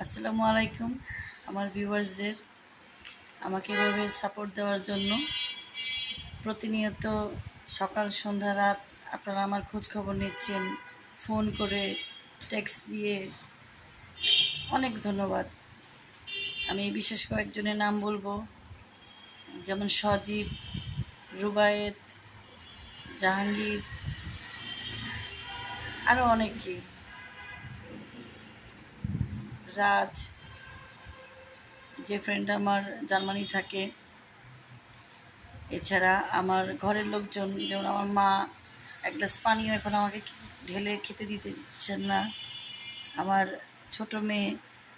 আসসালামু আলাইকুম আমার ভিউয়ার্সদের আমাকে এভাবে সাপোর্ট দেওয়ার জন্য। প্রতিনিয়ত সকাল সন্ধ্যা রাত আপনারা আমার খোঁজ খবর নিচ্ছেন, ফোন করে, টেক্সট দিয়ে। অনেক ধন্যবাদ। আমি বিশেষ কয়েকজনের নাম বলবো, যেমন সজীব, রুবায়েত, জাহাঙ্গীর, আরও অনেকে, রাজ, যে ফ্রেন্ড আমার জার্মানি থাকে। এছাড়া আমার ঘরের লোকজন, যেমন আমার মা এক গ্লাস পানিও এখন আমাকে ঢেলে খেতে দিচ্ছেন না। আমার ছোট মেয়ে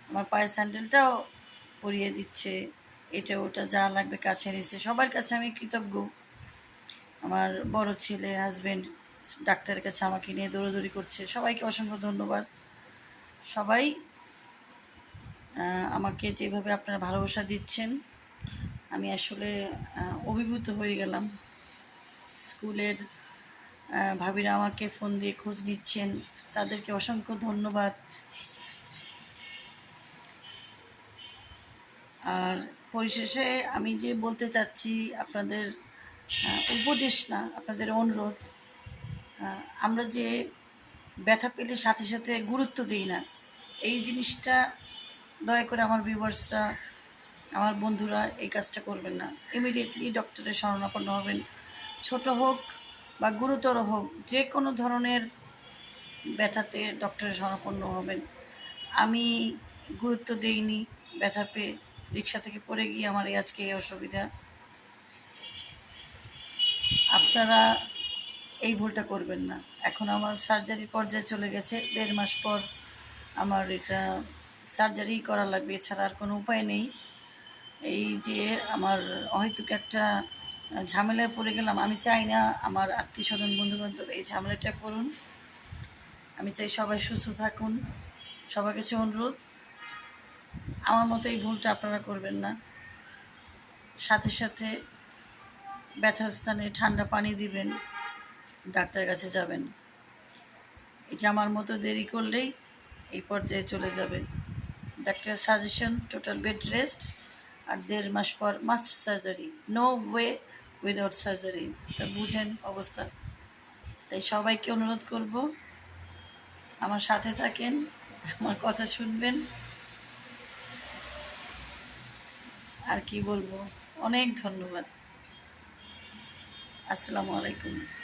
আমার পায়ের স্যান্ডেলটাও পরিয়ে দিচ্ছে, এটা ওটা যা লাগবে কাছে নিচ্ছে। সবার কাছে আমি কৃতজ্ঞ। আমার বড় ছেলে, হাজব্যান্ড ডাক্তারের কাছে আমাকে নিয়ে দৌড়াদৌড়ি করছে। সবাইকে অসংখ্য ধন্যবাদ। সবাই আমাকে যেভাবে আপনারা ভালোবাসা দিচ্ছেন, আমি আসলে অভিভূত হয়ে গেলাম। স্কুলের ভাবিরা আমাকে ফোন দিয়ে খোঁজ নিচ্ছেন, তাদেরকে অসংখ্য ধন্যবাদ। আর পরিশেষে আমি যে বলতে চাচ্ছি, আপনাদের উপদেশ না, আপনাদের অনুরোধ, আমরা যে ব্যথা পেলে সাথে সাথে গুরুত্ব দিই না, এই জিনিসটা দয়া করে আমার ভিউয়ার্সরা, আমার বন্ধুরা এই কাজটা করবেন না। ইমিডিয়েটলি ডক্টরের শরণাপন্ন হবেন। ছোট হোক বা গুরুতর হোক, যে কোনো ধরনের ব্যথাতে ডক্টরের শরণাপন্ন হবেন। আমি গুরুত্ব দিইনি, ব্যথা পেয়ে রিক্সা থেকে পড়ে গিয়ে আমার আজকে এই অসুবিধা। আপনারা এই ভুলটা করবেন না। এখন আমার সার্জারির পর্যায়ে চলে গেছে, 1.5 মাস পর আমার এটা সার্জারি করা লাগবে, এছাড়া আর কোনো উপায় নেই। এই যে আমার অহেতুক একটা ঝামেলায় পড়ে গেলাম, আমি চাই না আমার আত্মীয় স্বজন বন্ধুবান্ধব এই ঝামেলাটা করুন। আমি চাই সবাই সুস্থ থাকুন। সবার কাছে অনুরোধ, আমার মতো এই ভুলটা আপনারা করবেন না। সাথে সাথে ব্যথার স্থানে ঠান্ডা পানি দিবেন, ডাক্তারের কাছে যাবেন। এটা আমার মতো দেরি করলেই এই পর্যায়ে চলে যাবে। ডাক্তারের সাজেশন টোটাল বেড রেস্ট, আর 1.5 মাস পর must surgery, no way without surgery. তা বুঝেন অবস্থা। তাই সবাইকে অনুরোধ করব, আমার সাথে থাকেন, আমার কথা শুনবেন। আর কি বলবো, অনেক ধন্যবাদ। আসসালামু আলাইকুম।